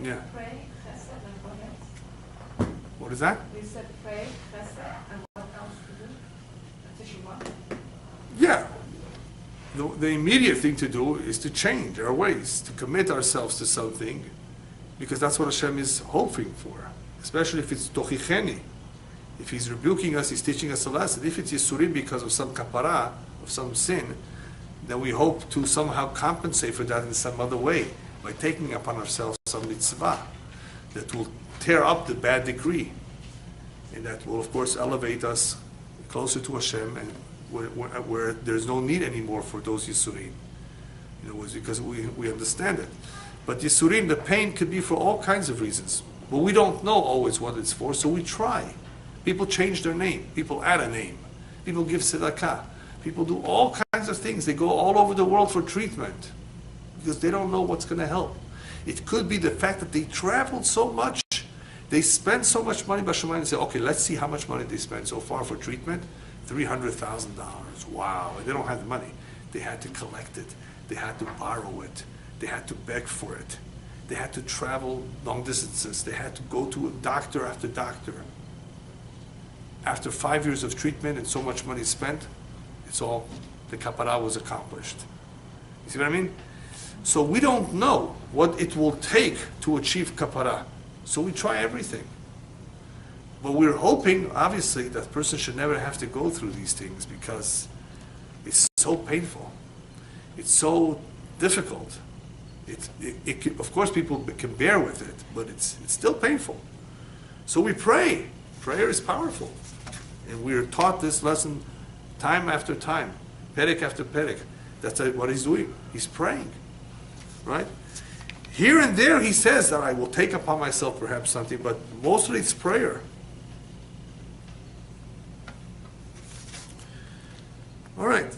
Yeah. Pray, chesed, and what else? What is that? We said pray, chesed, and what else to do? Teshuvah. Yeah. The immediate thing to do is to change our ways, to commit ourselves to something, because that's what Hashem is hoping for, especially if it's tochicheni. If he's rebuking us, he's teaching us a lesson. If it's Yisurim because of some kapara, of some sin, then we hope to somehow compensate for that in some other way, by taking upon ourselves some mitzvah that will tear up the bad decree, and that will, of course, elevate us closer to Hashem, and where there's no need anymore for those Yisurim. Because we understand it. But Yisurim, the pain, could be for all kinds of reasons. But we don't know always what it's for, so we try. People change their name. People add a name. People give tzedakah. People do all kinds of things. They go all over the world for treatment. because they don't know what's going to help. It could be the fact that they traveled so much, they spent so much money, Bashamayim, and say, okay, let's see how much money they spent so far for treatment. $300,000. Wow. And they don't have the money. They had to collect it. They had to borrow it. They had to beg for it. They had to travel long distances. They had to go to doctor after doctor. After 5 years of treatment and so much money spent, the kapara was accomplished. You see what I mean? So we don't know what it will take to achieve kapara. So we try everything. But we're hoping, obviously, that person should never have to go through these things because it's so painful. It's so difficult. Of course, people can bear with it, but it's still painful. So we pray. Prayer is powerful. And we are taught this lesson time after time, perek after perek. That's what he's doing. He's praying, right? Here and there he says that I will take upon myself perhaps something, but mostly it's prayer. All right.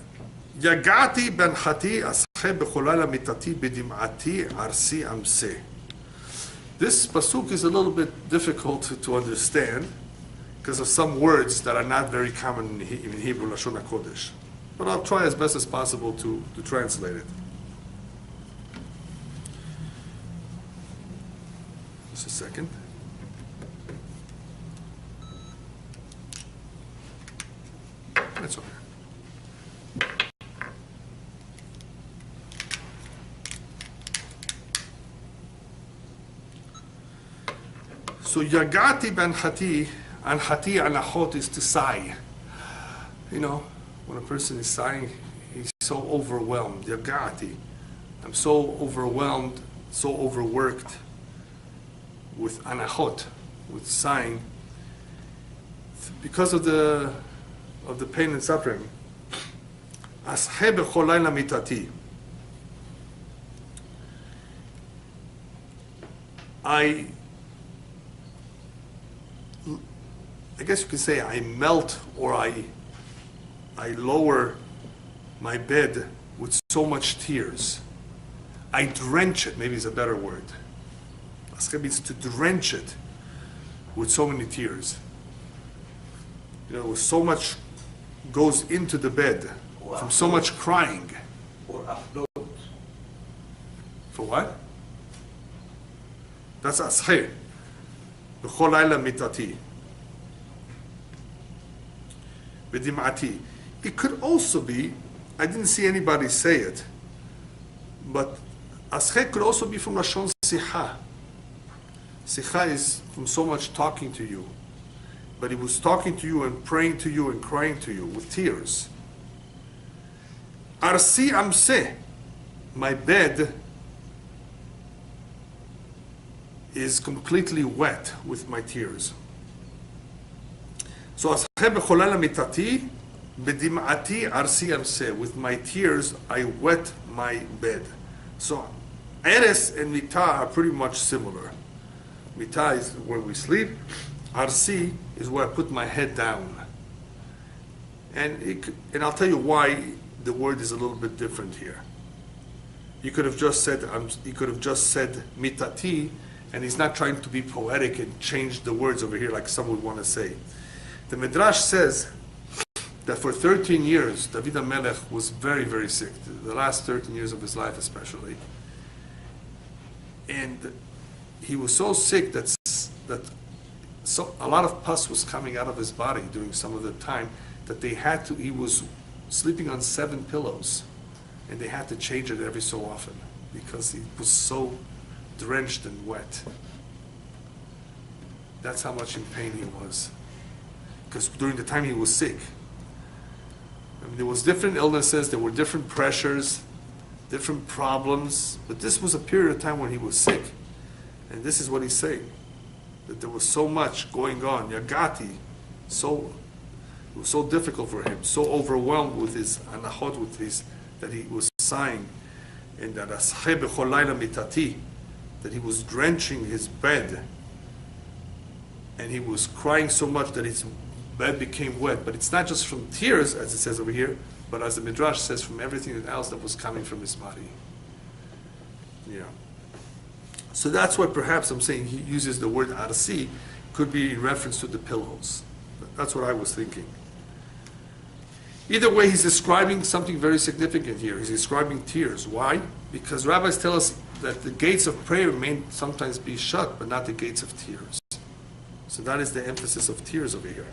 Yagati ben chati asche b'cholala mitati b'dim'ati arsi amse. This pasuk is a little bit difficult to understand because of some words that are not very common in Hebrew, Lashon HaKodesh. But I'll try as best as possible to translate it. Just a second. That's okay. So Yagati ben Hati, and Hati anachot is to sigh. You know, when a person is sighing, he's so overwhelmed. Yagati. I'm so overwhelmed, so overworked with anachot, with sighing, because of the pain and suffering. Ashe b'chol layla mitati. I guess you could say I melt or I lower my bed with so much tears. I drench it, maybe is a better word. Asche means to drench it with so many tears. You know, so much goes into the bed from so much crying. Or afloat. For what? That's asche. B'chol layla mitati. B'dim'ati. It could also be, I didn't see anybody say it, but asche could also be from Lashon sicha. Sicha is from so much talking to you. But he was talking to you and praying to you and crying to you with tears. Arsi amse, my bed is completely wet with my tears. So asche b'cholala mitati b'dim'ati arsi amse, with my tears I wet my bed. So eres and mita are pretty much similar. Mita is where we sleep. Arsi is where I put my head down. And I'll tell you why the word is a little bit different here. You could have just said mitati, and he's not trying to be poetic and change the words over here like some would want to say. The Midrash says that for 13 years, David HaMelech was very, very sick. The last 13 years of his life especially. And he was so sick that a lot of pus was coming out of his body during some of the time that he was sleeping on 7 pillows, and they had to change it every so often because he was so drenched and wet. That's how much in pain he was. Because during the time he was sick, I mean, there was different illnesses, there were different pressures, different problems, but this was a period of time when he was sick. And this is what he's saying, that there was so much going on. Yagati, it was so difficult for him, so overwhelmed with his anachot, that he was sighing, and that asche b'chol layla mitati, that he was drenching his bed, and he was crying so much that his bed became wet. But it's not just from tears, as it says over here, but as the Midrash says, from everything else that was coming from his body. Yeah. So that's why perhaps I'm saying he uses the word arsi, could be in reference to the pillows. That's what I was thinking. Either way, he's describing something very significant here. He's describing tears. Why? Because rabbis tell us that the gates of prayer may sometimes be shut, but not the gates of tears. So that is the emphasis of tears over here.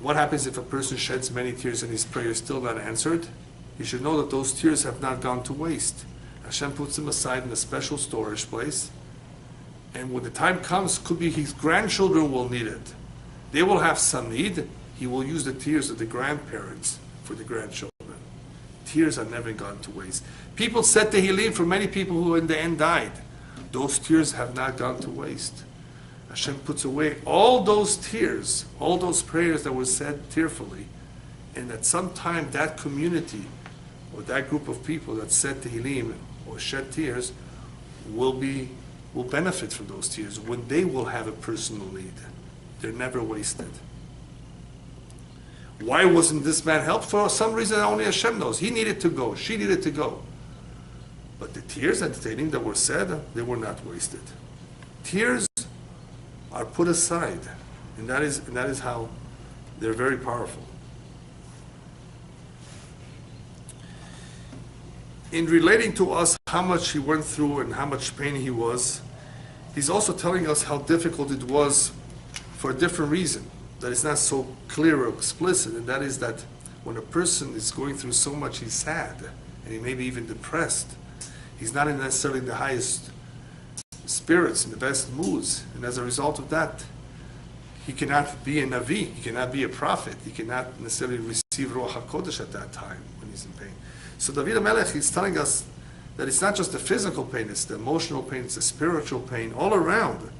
What happens if a person sheds many tears and his prayer is still not answered? You should know that those tears have not gone to waste. Hashem puts them aside in a special storage place, and when the time comes, could be his grandchildren will need it. They will have some need. He will use the tears of the grandparents for the grandchildren. Tears are never gone to waste. People said Tehilim for many people who in the end died. Those tears have not gone to waste. Hashem puts away all those tears, all those prayers that were said tearfully, and at some time that community or that group of people that said Tehilim or shed tears will benefit from those tears when they will have a personal need. They're never wasted. Why wasn't this man helped? For some reason only Hashem knows. He needed to go. She needed to go. But the tears at the Tehilim that were said, they were not wasted. Tears are put aside, and that is how they're very powerful. In relating to us how much he went through and how much pain he was, he's also telling us how difficult it was for a different reason that is not so clear or explicit, and that is that when a person is going through so much, he's sad, and he may be even depressed. He's not necessarily in the highest spirits, in the best moods, and as a result of that, he cannot be a Navi, he cannot be a prophet, he cannot necessarily receive Ruach HaKodesh at that time when he's in pain. So David HaMelech is telling us that it's not just the physical pain, it's the emotional pain, it's the spiritual pain, all around,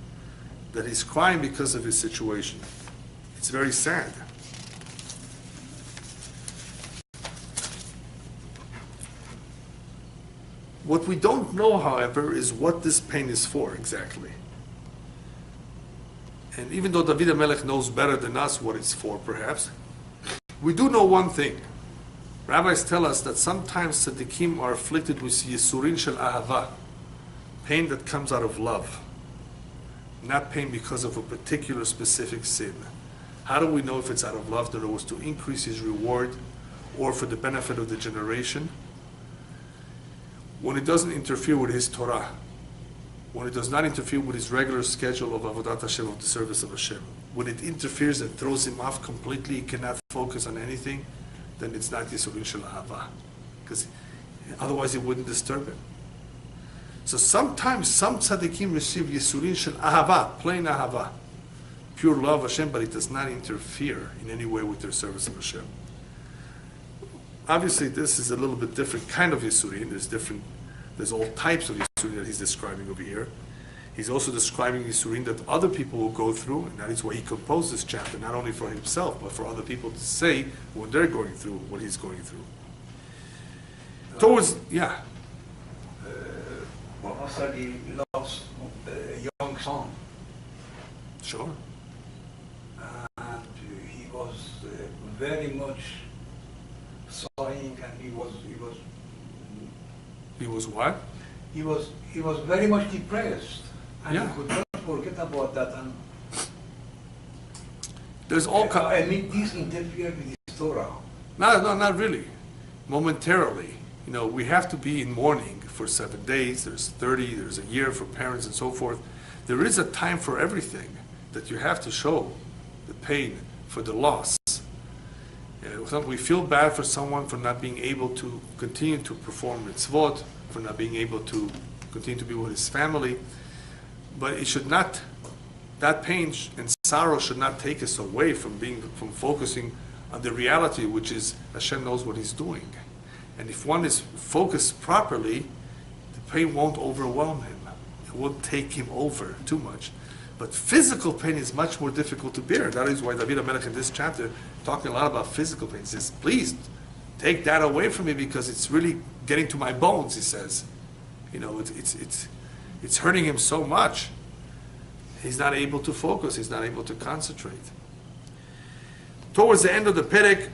that he's crying because of his situation. It's very sad. What we don't know, however, is what this pain is for exactly. And even though David HaMelech knows better than us what it's for, perhaps, we do know one thing. Rabbis tell us that sometimes tzaddikim are afflicted with yisurin shel ahava, pain that comes out of love, not pain because of a particular specific sin. How do we know if it's out of love? That it was to increase his reward or for the benefit of the generation? When it doesn't interfere with his Torah, when it does not interfere with his regular schedule of Avodat Hashem, of the service of Hashem, when it interferes and throws him off completely, he cannot focus on anything, then it's not Yisurin Shel Ahava, because otherwise it wouldn't disturb him. So sometimes some tzaddikim receive Yisurin Shel Ahava, plain Ahava, pure love of Hashem, but it does not interfere in any way with their service of Hashem. Obviously, this is a little bit different kind of Yisurin. There's all types of Yisurin that he's describing over here. He's also describing Yisurin that other people will go through, and that is why he composed this chapter, not only for himself, but for other people to say when they're going through what he's going through. Muhammad he lost a young son, Sure. and he was very much sorrowing, and he was What? he was very much depressed, and Yeah. he could not forget about that. And There's all I kinds. mean, this interfered with his Torah. No, not really. Momentarily. We have to be in mourning for 7 days. There's 30, there's a year for parents and so forth. There is a time for everything that you have to show the pain for the loss. We feel bad for someone for not being able to continue to perform mitzvot, for not being able to continue to be with his family. But it should not, that pain and sorrow should not take us away from focusing on the reality, which is Hashem knows what he's doing. And if one is focused properly, the pain won't overwhelm him. It won't take him over too much. But physical pain is much more difficult to bear. That is why David HaMelech in this chapter, talking a lot about physical pain, says, please take that away from me because it's really getting to my bones, he says. It's hurting him so much. He's not able to focus. He's not able to concentrate. Towards the end of the Perek,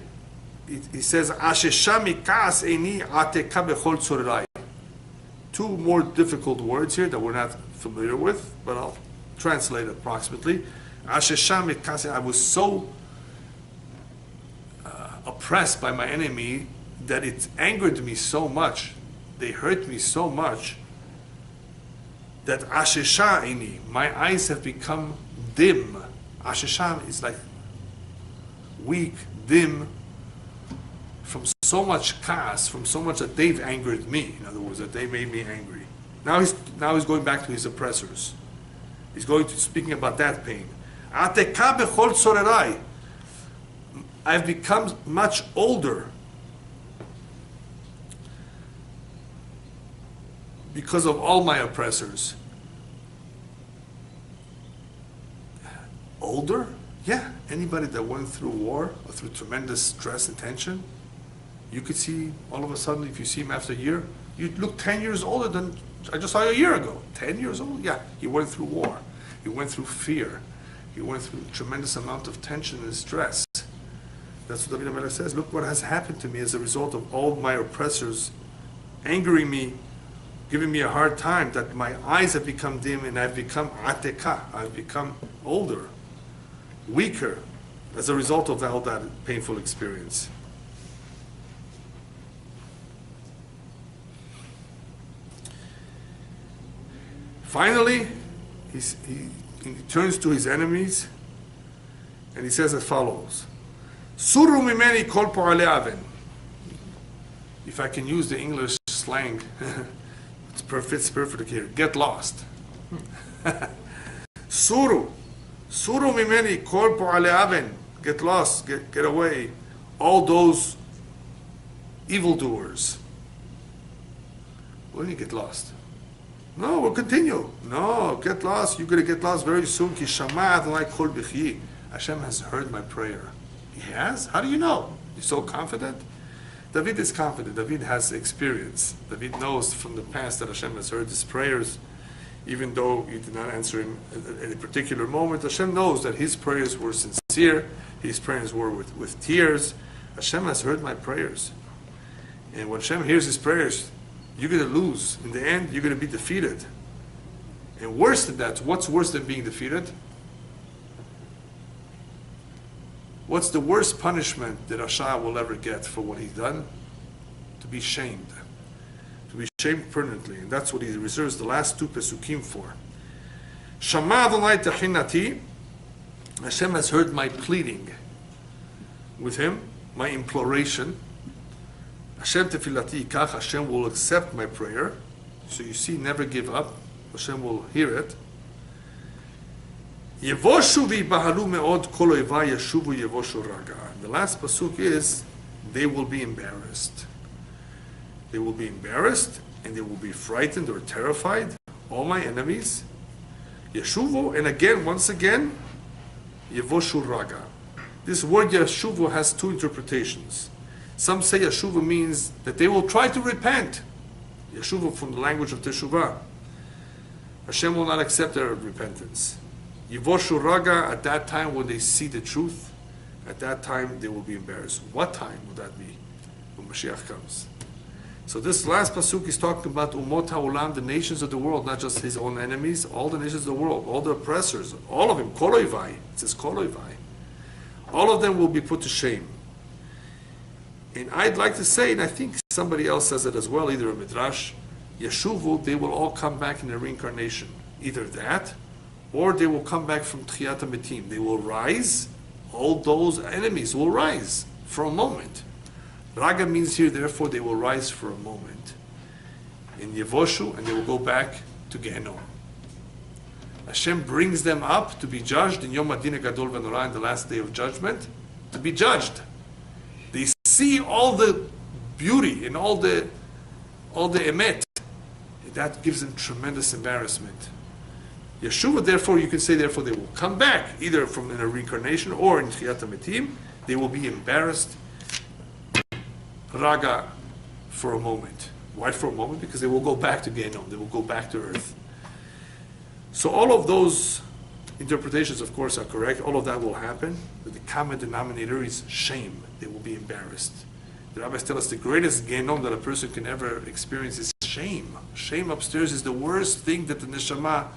he says, "Ashesha mikas eini ateka bechol tzorerai." Two more difficult words here that we're not familiar with, but I'll translate approximately. Ashesha mikas, I was so oppressed by my enemy that it angered me so much, they hurt me so much, that ashesha eini, my eyes have become dim. Ashesha is like weak, dim, from so much chaos, from so much that they've angered me. In other words, that they made me angry. Now he's going back to his oppressors. He's going to speaking about that pain. Ateka bechol tzorerai. I've become much older because of all my oppressors. Older? Yeah. Anybody that went through war or through tremendous stress and tension, you could see all of a sudden, if you see him after a year, you look 10 years older than I just saw you a year ago. 10 years old? Yeah. He went through war. He went through fear. He went through a tremendous amount of tension and stress. That's what David HaMelech says. Look what has happened to me as a result of all my oppressors angering me, giving me a hard time, that my eyes have become dim and I've become ateka. I've become older, weaker, as a result of all that painful experience. Finally, he turns to his enemies and he says as follows. Suru mimeni kol po'alei aven. If I can use the English slang, fits perfect here. Get lost. Suru mimeni kol po'alei aven. Get lost, get away. All those evildoers. When do you get lost? No, we'll continue. No, get lost. You're going to get lost very soon. Ki shama Adonai kol b'chi. Hashem has heard my prayer. He has? How do you know? You're so confident? David is confident. David has experience. David knows from the past that Hashem has heard his prayers, even though he did not answer him at a particular moment. Hashem knows that his prayers were sincere. His prayers were with tears. Hashem has heard my prayers. And when Hashem hears his prayers, you're going to lose. In the end, you're going to be defeated. And worse than that, what's worse than being defeated? What's the worst punishment that Rasha will ever get for what he's done? To be shamed. To be shamed permanently. And that's what he reserves the last two pesukim for. Shama Adonai techinati. Hashem has heard my pleading with him, my imploration. Hashem tefilati ikach. Hashem will accept my prayer. So you see, never give up. Hashem will hear it. Yevoshu v'yibahalu me'od kol oivai yeshuvu yevoshu raga. The last pasuk is, they will be embarrassed. They will be embarrassed and they will be frightened or terrified. All my enemies. Yeshuvu, and again, once again, yevoshu raga. This word yeshuvu has two interpretations. Some say yeshuvu means that they will try to repent. Yeshuvu from the language of teshuvah. Hashem will not accept their repentance. Yivoshu raga, at that time when they see the truth, at that time they will be embarrassed. What time would that be? When Mashiach comes. So this last pasuk is talking about umot ha'olam, the nations of the world, not just his own enemies, all the nations of the world, all the oppressors, all of them, kol oivai, it says kol oivai. All of them will be put to shame. And I'd like to say, and I think somebody else says it as well, either a midrash, Yeshuvu, they will all come back in a reincarnation. Either that, or they will come back from Tchiyat HaMetim. They will rise, all those enemies will rise for a moment. Raga means here, therefore, they will rise for a moment in Yevoshu, and they will go back to Gehenom. Hashem brings them up to be judged in Yom Adin Gadol V'Norah, in the last day of judgment, to be judged. They see all the beauty and all the emet. That gives them tremendous embarrassment. Yeshua, therefore, you can say, therefore, they will come back, either from in a reincarnation or in Tchiyat HaMetim. They will be embarrassed, raga, for a moment. Why for a moment? Because they will go back to Gehenom. They will go back to earth. So all of those interpretations, of course, are correct. All of that will happen. But the common denominator is shame. they will be embarrassed. The rabbis tell us the greatest genom that a person can ever experience is shame. Shame upstairs is the worst thing that the neshama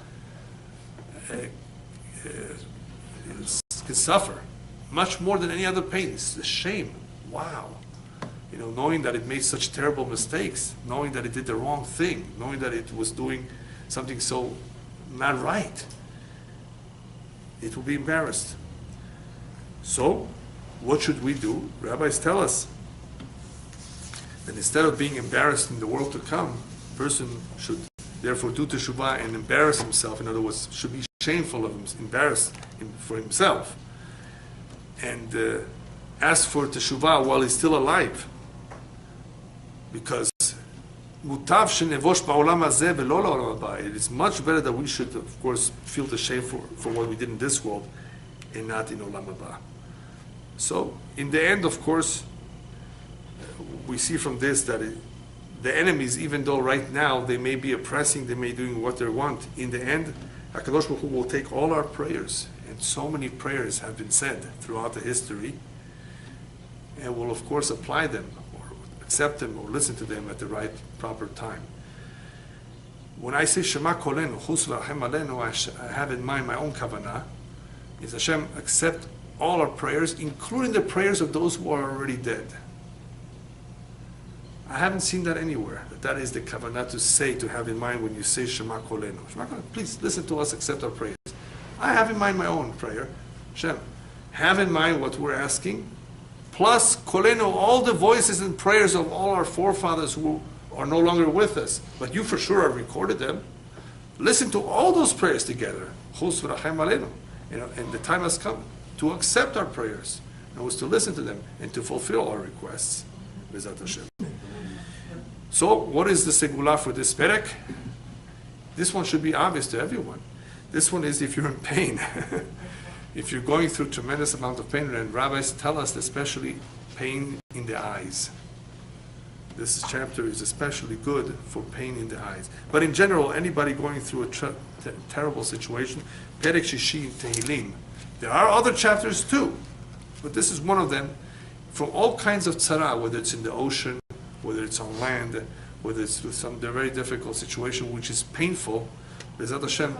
can suffer, much more than any other pain. It's the shame. Wow. Knowing that it made such terrible mistakes, knowing that it did the wrong thing, knowing that it was doing something so not right, it will be embarrassed. So, what should we do? Rabbis tell us that instead of being embarrassed in the world to come, a person should therefore do teshuvah and embarrass himself. In other words, should be shameful of him, embarrassed for himself, and ask for teshuvah while he's still alive. Because mutav shenevosh ba'olam hazeh velo la'olam haba. It is much better that we should, of course, feel the shame for what we did in this world and not in olam haba. So, in the end, of course, we see from this that the enemies, even though right now they may be oppressing, they may be doing what they want, in the end, HaKadosh Baruch Hu will take all our prayers, and so many prayers have been said throughout the history, and will, of course, apply them, or accept them, or listen to them at the right, proper time. When I say Shema Kolenu, Chus v'Rachem Aleinu, I have in mind my own kavanah, is Hashem accept all our prayers, including the prayers of those who are already dead. I haven't seen that anywhere. That is the kavanah to say, to have in mind when you say Shema Kolenu. Shema Kolenu, please listen to us, accept our prayers. I have in mind my own prayer. Hashem, have in mind what we're asking, plus Kolenu, all the voices and prayers of all our forefathers who are no longer with us, but you for sure have recorded them. Listen to all those prayers together. Chus v'Rachem Aleinu. And the time has come to accept our prayers, and was to listen to them and to fulfill our requests. B'ezrat Hashem. So, what is the segula for this perek? This one should be obvious to everyone. This one is if you're in pain. If you're going through tremendous amount of pain, and rabbis tell us especially pain in the eyes. This chapter is especially good for pain in the eyes. But in general, anybody going through a terrible situation, perek shishi Tehilim. There are other chapters too, but this is one of them. From all kinds of tzara, whether it's in the ocean, whether it's on land, whether it's with some very difficult situation which is painful, B'ezrat Hashem,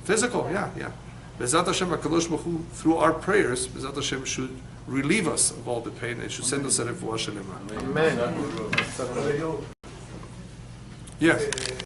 physical, yeah. B'ezrat Hashem, HaKadosh Baruch Hu, through our prayers, B'ezrat Hashem should relieve us of all the pain and should send us a refuah shalema. Amen. Yes.